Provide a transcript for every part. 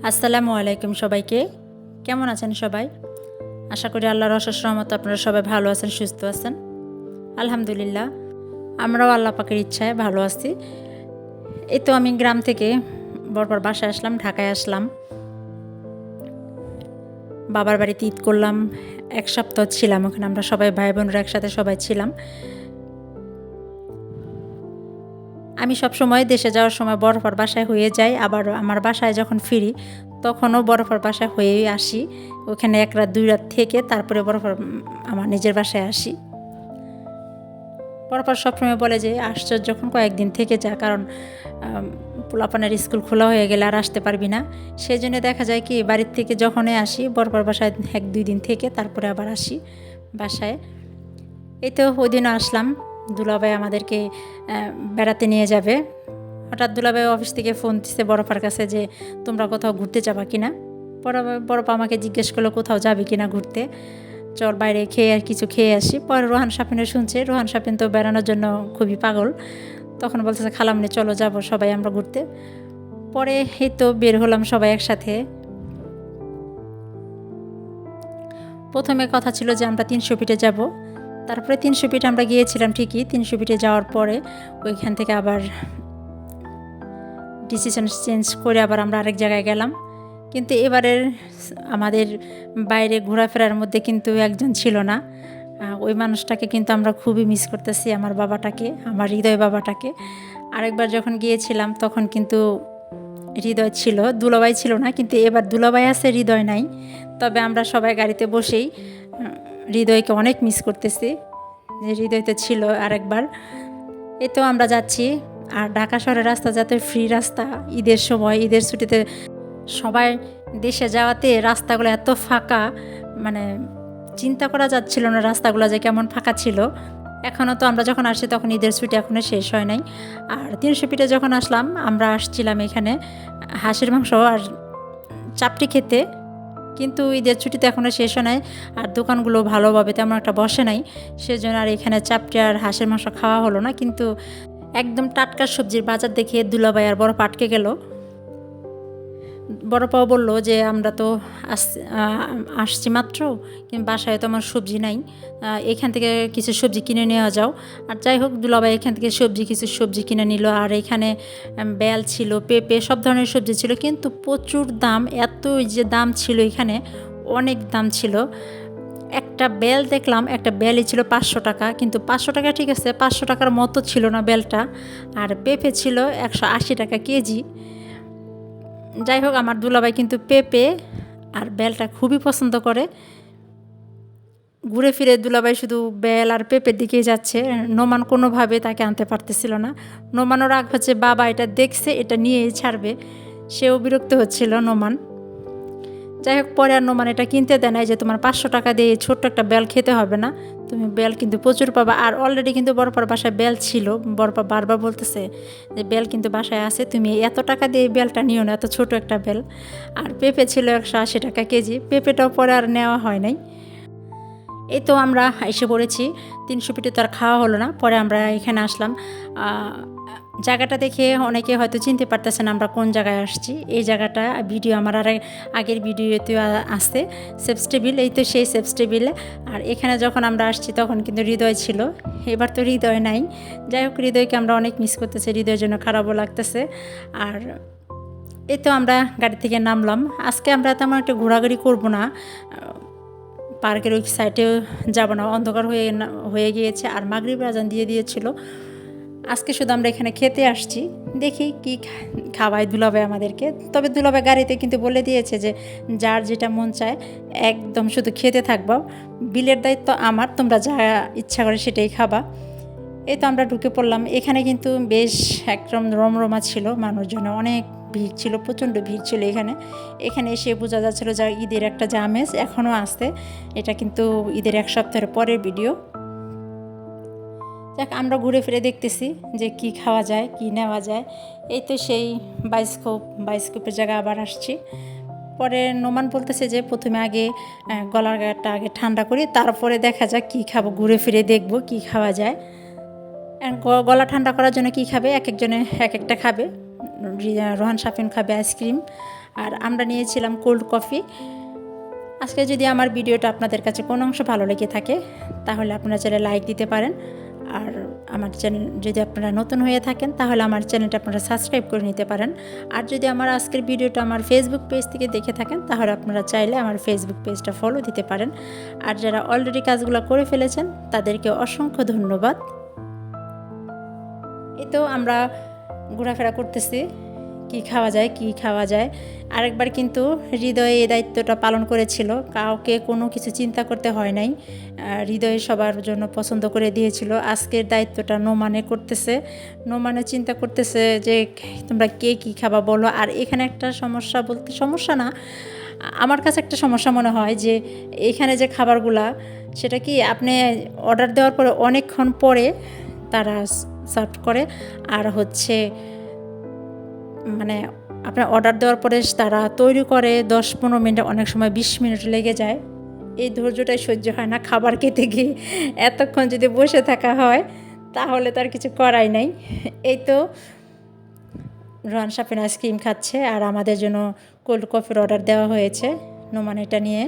আসসালামু আলাইকুম সবাইকে। কেমন আছেন সবাই? আশা করি আল্লাহর অশেষ রহমতে আপনারা সবাই ভালো আছেন, সুস্থ আছেন। আলহামদুলিল্লাহ, আমরাও আল্লাহ পাকের ইচ্ছায় ভালো আছি। এই তো আমি গ্রাম থেকে বরপর বাসায় আসলাম, ঢাকায় আসলাম। বাবার বাড়িতে ঈদ করলাম, 1 সপ্তাহ ছিলাম ওখানে। আমরা সবাই ভাই বোনরা একসাথে সবাই ছিলাম। আমি সবসময় দেশে যাওয়ার সময় বরফার বাসায় হয়ে যাই, আবার আমার বাসায় যখন ফিরি তখনও বরফার বাসায় হয়েই আসি। ওখানে 1 রাত 2 রাত থেকে তারপরে বরফার আমার নিজের বাসায় আসি। বরফার সবসময় বলে যে আসছস যখন কয়েকদিন থেকে যা, কারণ পোলাপানের স্কুল খোলা হয়ে গেলে আর আসতে পারবি না। সেই জন্য দেখা যায় কি বাড়ির থেকে যখনই আসি বরফার বাসায় 1-2 দিন থেকে তারপরে আবার আসি বাসায়। এই তো ওই দিনও আসলাম। দুলাভাই আমাদেরকে বেড়াতে নিয়ে যাবে। হঠাৎ দুলাভাই অফিস থেকে ফোন দিচ্ছে বরফার কাছে যে তোমরা কোথাও ঘুরতে যাবা কিনা। বরফা আমাকে জিজ্ঞেস করলো কোথাও যাবে কিনা ঘুরতে, চল বাইরে কিছু খেয়ে আসি। পরে রোহান সাপিনে শুনছে, রোহান সাপিন তো বেড়ানোর জন্য খুবই পাগল। তখন বলতেছে খালামনি চলো যাবো সবাই আমরা ঘুরতে। পরে এই তো বের হলাম সবাই একসাথে। প্রথমে কথা ছিল যে আমরা 300 ফিটে যাব। তারপরে 300 ফিট আমরা গিয়েছিলাম ঠিকই। 300 ফিটে যাওয়ার পরে ওইখান থেকে আবার ডিসিশন চেঞ্জ করে আবার আমরা আরেক জায়গায় গেলাম। কিন্তু এবারের আমাদের বাইরে ঘোরাফেরার মধ্যে কিন্তু একজন ছিল না। ওই মানুষটাকে কিন্তু আমরা খুবই মিস করতেছি, আমার বাবাটাকে, আমার হৃদয় বাবাটাকে। আরেকবার যখন গিয়েছিলাম তখন কিন্তু হৃদয় ছিল, দুলাভাই ছিল না। কিন্তু এবার দুলাভাই আছে, হৃদয় নাই। তবে আমরা সবাই গাড়িতে বসেই হৃদয়কে অনেক মিস করতেছি, যে হৃদয় তো ছিল আরেকবার। এই তো আমরা যাচ্ছি। আর ঢাকা শহরের রাস্তা যাতে ফ্রি রাস্তা, ঈদের সময়, ঈদের ছুটিতে সবাই দেশে যাওয়াতে রাস্তাগুলো এত ফাঁকা, মানে চিন্তা করা যাচ্ছিল না রাস্তাগুলো যে কেমন ফাঁকা ছিল। এখনও তো আমরা যখন আসছি তখন ঈদের ছুটি এখনও শেষ হয় নাই। আর 300 ফিটে যখন আসলাম আমরা আসছিলাম এখানে হাঁসের মাংস আর চাপটি খেতে, কিন্তু ঈদের ছুটিতে এখনও শেষ হয় নাই। আর দোকানগুলো ভালোভাবে তেমন একটা বসে নাই, সেজন্য আর এখানে চাপটি আর হাঁসের মাংস খাওয়া হলো না। কিন্তু একদম টাটকা সবজির বাজার দেখে দুলাভাই আর বড় পাটকে গেল। বড়পাও বলল যে আমরা তো আসছি মাত্র, কিন্তু বাসায় তো আমার সবজি নাই, এখান থেকে কিছু সবজি কিনে নেওয়া যাও। আর যাই হোক দুলাভাই এখান থেকে কিছু সবজি কিনে নিল। আর এখানে বেল ছিল, পেঁপে, সব ধরনের সবজি ছিল, কিন্তু প্রচুর দাম। এত যে দাম ছিল এখানে, অনেক দাম ছিল। একটা বেল দেখলাম, একটা বেলই ছিল 500 টাকা। কিন্তু 500 টাকা ঠিক আছে, 500 টাকার মতো ছিল না বেলটা। আর পেঁপে ছিল 180 টাকা কেজি। যাই হোক আমার দুলাভাই কিন্তু পেঁপে আর বেলটা খুবই পছন্দ করে। ঘুরে ফিরে দুলাভাই শুধু বেল আর পেঁপের দিকেই যাচ্ছে। নোমান কোনোভাবে তাকে আনতে পারতেছিল না। নোমানও রাগ হচ্ছে, বাবা এটা দেখছে, এটা নিয়েই ছাড়বে। সেও বিরক্ত হচ্ছিল নোমান। যাই হোক পরে আর নোমান এটা কিনতে দেয় নাই, যে তোমার 500 টাকা দিয়ে ছোট্ট একটা বেল খেতে হবে না, তুমি বেল কিন্তু প্রচুর পাবা। আর অলরেডি কিন্তু বরপার বাসায় বেল ছিল। বরপা বারবার বলতেছে যে বেল কিন্তু বাসায় আছে, তুমি এত টাকা দিয়ে বেলটা নিও না, এত ছোট একটা বেল। আর পেঁপে ছিল 180 টাকা কেজি। পেঁপেটাও পরে আর নেওয়া হয় নাই। এই তো আমরা এসে পড়েছি। 300 ফিটে তো আর খাওয়া হলো না। পরে আমরা এখানে আসলাম। জায়গাটা দেখে অনেকে হয়তো চিনতে পারতেছেন আমরা কোন জায়গায় আসছি। এই জায়গাটা ভিডিও আমার আগের ভিডিওতে আসছে, সেপস টেবিল। এই তো সেই সেপস টেবিল। আর এখানে যখন আমরা আসছি তখন কিন্তু হৃদয় ছিল, এবার তো হৃদয় নাই। যাই হোক হৃদয়কে আমরা অনেক মিস করতেছি, হৃদয়ের জন্য খারাপও লাগতেছে। আর এই তো আমরা গাড়ি থেকে নামলাম। আজকে আমরা তেমন একটা ঘোরাঘুরি করবো না, পার্কের ওই সাইডেও যাব না, অন্ধকার হয়ে গিয়েছে। আর মাগরিব আজান দিয়ে দিয়েছিল। আজকে শুধু আমরা এখানে খেতে আসছি, দেখি কি খাওয়ায় দুলাভাই আমাদেরকে। তবে দুলাভাই গাড়িতে কিন্তু বলে দিয়েছে যে যার যেটা মন চায় একদম শুধু খেতে থাকবা, বিলের দায়িত্ব আমার, তোমরা যা ইচ্ছা করে সেটাই খাবা। এই তো আমরা ঢুকে পড়লাম। এখানে কিন্তু বেশ একদম রমরমা ছিল, মানুষজন অনেক ভিড় ছিল, প্রচণ্ড ভিড় ছিল এখানে। এখানে এসে বোঝা যাচ্ছিলো যে ঈদের একটা যে আমেজ এখনও আসছে। এটা কিন্তু ঈদের 1 সপ্তাহের পরের ভিডিও। যাক আমরা ঘুরে ফিরে দেখতেছি যে কি খাওয়া যায়, কি নেওয়া যায়। এই তো সেই বাইস্কোপের জায়গায় আবার আসছি। পরে নোমান বলতেছে যে প্রথমে আগে গলার গাটা আগে ঠান্ডা করি, তারপরে দেখা যাক কী খাবো, ঘুরে ফিরে দেখবো কী খাওয়া যায়। গলা ঠান্ডা করার জন্য কী খাবে, এক একজনে এক একটা খাবে। রোহান সাফিন খাবে আইসক্রিম, আর আমরা নিয়েছিলাম কোল্ড কফি। আজকে যদি আমার ভিডিওটা আপনাদের কাছে কোনো অংশ ভালো লেগে থাকে তাহলে আপনারা চাইলে লাইক দিতে পারেন। আর আমার চ্যানেল যদি আপনারা নতুন হয়ে থাকেন তাহলে আমার চ্যানেলটা আপনারা সাবস্ক্রাইব করে নিতে পারেন। আর যদি আমার আজকের ভিডিওটা আমার ফেসবুক পেজ থেকে দেখে থাকেন তাহলে আপনারা চাইলে আমার ফেসবুক পেজটা ফলো দিতে পারেন। আর যারা অলরেডি কাজগুলো করে ফেলেছেন তাদেরকে অসংখ্য ধন্যবাদ। এই তো আমরা ঘোরাফেরা করতেছি, কি খাওয়া যায়। আরেকবার কিন্তু হৃদয়ে এই দায়িত্বটা পালন করেছিল, কাউকে কোনো কিছু চিন্তা করতে হয় নাই, হৃদয়ে সবার জন্য পছন্দ করে দিয়েছিল। আজকের দায়িত্বটা নোমানে করতেছে, নোমানে চিন্তা করতেছে যে তোমরা কে কী খাবা বলো। আর এখানে একটা সমস্যা, বলতে সমস্যা না, আমার কাছে একটা সমস্যা মনে হয় যে এখানে যে খাবারগুলা সেটা কি আপনি অর্ডার দেওয়ার পরে অনেকক্ষণ পরে তারা সার্ভ করে, আর হচ্ছে মানে আপনার অর্ডার দেওয়ার পরে তারা তৈরি করে 10-15 মিনিট, অনেক সময় 20 মিনিট লেগে যায়। এই ধৈর্যটাই সহ্য হয় না খাবার খেতে গিয়ে। এতক্ষণ যদি বসে থাকা হয় তাহলে তার কিছু করাই নাই। এই তো রোহান সাফিন আইসক্রিম খাচ্ছে আর আমাদের জন্য কোল্ড কফির অর্ডার দেওয়া হয়েছে। নোমান এটা নিয়ে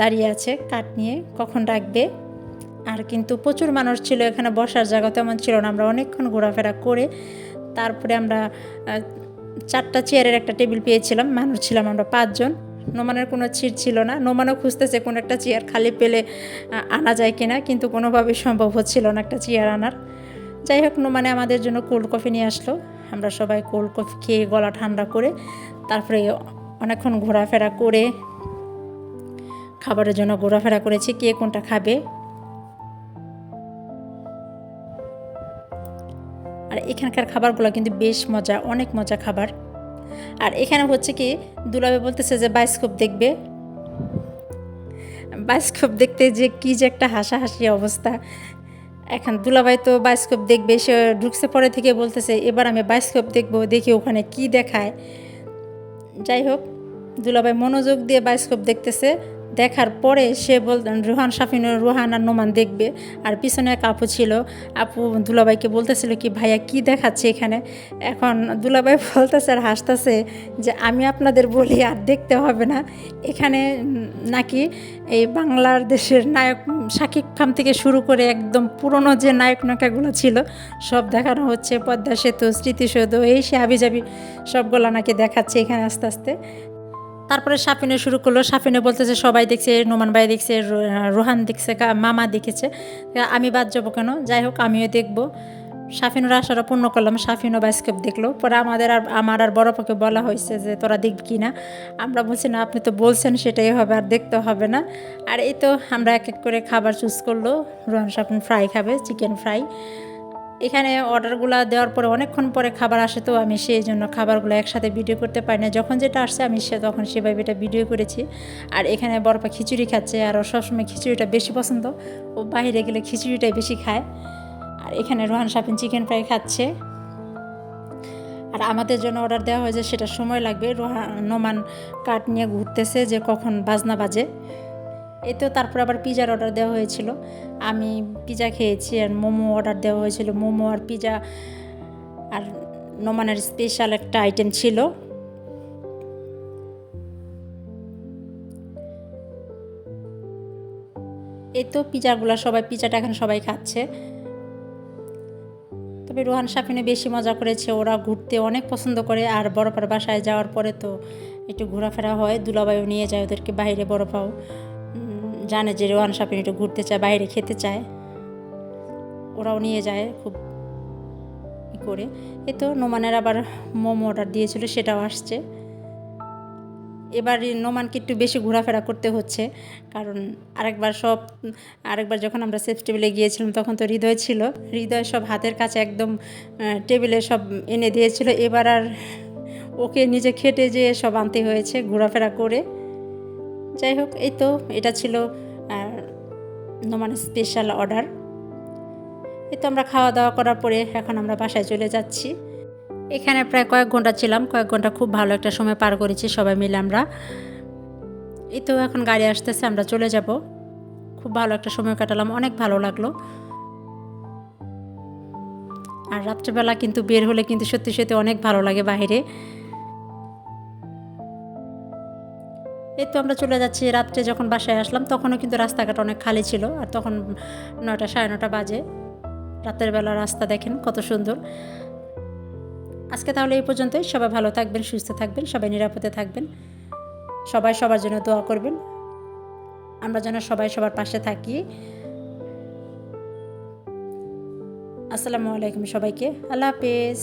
দাঁড়িয়ে আছে, কাঠ নিয়ে কখন রাখবে। আর কিন্তু প্রচুর মানুষ ছিল, এখানে বসার জায়গা তেমন ছিল না। আমরা অনেকক্ষণ ঘোরাফেরা করে তারপরে আমরা 4টা চেয়ারের একটা টেবিল পেয়েছিলাম। মানুষ ছিলাম আমরা 5 জন। নোমানের কোনো সিট ছিল না, নোমানও খুঁজতেছে কোনো একটা চেয়ার খালি পেলে আনা যায় কিনা, কিন্তু কোনোভাবেই সম্ভব হচ্ছিল না একটা চেয়ার আনার। যাই হোক, নোমানে আমাদের জন্য কোল্ড কফি নিয়ে আসলো। আমরা সবাই কোল্ড কফি খেয়ে গলা ঠান্ডা করে তারপরে অনেকক্ষণ ঘোরাফেরা করে খাবারের জন্য ঘোরাফেরা করেছি, কে কোনটা খাবে। আর এখানকার খাবারগুলো কিন্তু বেশ মজা, অনেক মজা খাবার। আর এখানে হচ্ছে কি দুলাভাই বলতেছে যে বায়োস্কোপ দেখবে। বায়োস্কোপ দেখতে যে কি যে একটা হাসাহাসি অবস্থা। এখন দুলাভাই তো বায়োস্কোপ দেখবে, সে ঢুকছে পরে থেকে বলতেছে এবার আমি বায়োস্কোপ দেখবো, দেখি ওখানে কি দেখায়। যাই হোক, দুলাভাই মনোযোগ দিয়ে বায়োস্কোপ দেখতেছে। দেখার পরে সে রোহান আর নোমান দেখবে। আর পিছনে এক আপু ছিল, আপু দুলাভাইকে বলতেছিল কি ভাইয়া কি দেখাচ্ছে এখানে। এখন দুলাভাই বলতেছে আর হাসতেছে যে আমি আপনাদের বলি আর দেখতে হবে না, এখানে নাকি এই বাংলার দেশের নায়ক শাকিব খান থেকে শুরু করে একদম পুরনো যে নায়ক নায়িকাগুলো ছিল সব দেখানো হচ্ছে। পদ্মা সেতু, স্মৃতিসৌধ, এই সে হাবিজাবি সবগুলো নাকি দেখাচ্ছে এখানে আস্তে আস্তে। তারপরে সাফিনে শুরু করলো। সাফিনে বলতেছে সবাই দেখছে, নোমান ভাই দেখছে, রোহান দেখছে, মামা দেখেছে, আমি বাদ যাবো কেন। যাই হোক, আমিও দেখবো। সাফিনুর আশারা পূর্ণ করলাম, সাফিনও বায়োস্কোপ দেখলো। পরে আমার আর বড় পাকে বলা হয়েছে যে তোরা দেখবি কি না। আমরা বলছি না, আপনি তো বলছেন সেটাই হবে, আর দেখতে হবে না। আর এই তো আমরা এক এক করে খাবার চুজ করলো। রোহান সাফিন ফ্রাই খাবে, চিকেন ফ্রাই। এখানে অর্ডারগুলো দেওয়ার পরে অনেকক্ষণ পরে খাবার আসে, তো আমি সেই জন্য খাবারগুলো একসাথে ভিডিও করতে পারি না। যখন যেটা আসছে আমি তখন সেভাবে এটা ভিডিও করেছি। আর এখানে বড়পা খিচুড়ি খাচ্ছে, আর ও সবসময় খিচুড়িটা বেশি পছন্দ, ও বাইরে গেলে খিচুড়িটাই বেশি খায়। আর এখানে রোহান সাফিন চিকেন ফ্রাই খাচ্ছে। আর আমাদের জন্য অর্ডার দেওয়া হয়েছে, সেটা সময় লাগবে। নোমান কাঠ নিয়ে ঘুরতেছে যে কখন বাজনা বাজে। এই তো তারপর আবার পিজার অর্ডার দেওয়া হয়েছিল, আমি পিজা খেয়েছি। আর মোমো অর্ডার দেওয়া হয়েছিল, মোমো আর পিজা। আর নোমানের স্পেশাল একটা আইটেম ছিল। এই তো পিজাগুলো সবাই, পিজাটা এখন সবাই খাচ্ছে। তবে রোহান সাফিনে বেশি মজা করেছে, ওরা ঘুরতে অনেক পছন্দ করে। আর বড়পার বাসায় যাওয়ার পরে তো একটু ঘোরাফেরা হয়, দুলাভাইও নিয়ে যায় ওদেরকে বাইরে। বড়পাও জানে যে রোহান সাফিন একটু ঘুরতে চায়, বাইরে খেতে চায়, ওরাও নিয়ে যায় খুব করে। এই তো নোমানের আবার মোমো অর্ডার দিয়েছিল, সেটাও আসছে। এবার নোমানকে একটু বেশি ঘোরাফেরা করতে হচ্ছে, কারণ আরেকবার যখন আমরা সেফ টেবিলে গিয়েছিলাম তখন তো হৃদয় ছিল, হৃদয় সব হাতের কাছে একদম টেবিলে সব এনে দিয়েছিল। এবার আর ওকে নিজে খেটে যেয়ে সব আনতে হয়েছে ঘোরাফেরা করে। যাই হোক, এই তো এটা ছিল নোমানের স্পেশাল অর্ডার। এই তো আমরা খাওয়া দাওয়া করার পরে এখন আমরা বাসায় চলে যাচ্ছি। এখানে প্রায় কয়েক ঘন্টা ছিলাম, কয়েক ঘন্টা খুব ভালো একটা সময় পার করেছি সবাই মিলে আমরা। এই তো এখন গাড়ি আসতেছে, আমরা চলে যাব। খুব ভালো একটা সময় কাটালাম, অনেক ভালো লাগলো। আর রাত্রেবেলা কিন্তু বের হলে কিন্তু সত্যি সত্যি অনেক ভালো লাগে বাইরে। এই তো আমরা চলে যাচ্ছি। রাত্রে যখন বাসায় আসলাম তখনও কিন্তু রাস্তাঘাট অনেক খালি ছিল, আর তখন 9টা 9:30 বাজে। রাতের বেলা রাস্তা দেখেন কত সুন্দর। আজকে তাহলে এই পর্যন্তই। সবাই ভালো থাকবেন, সুস্থ থাকবেন, সবাই নিরাপদে থাকবেন, সবাই সবার জন্য দোয়া করবেন, আমরা যেন সবাই সবার পাশে থাকি। আসসালামু আলাইকুম সবাইকে, আল্লাহ হাফেজ।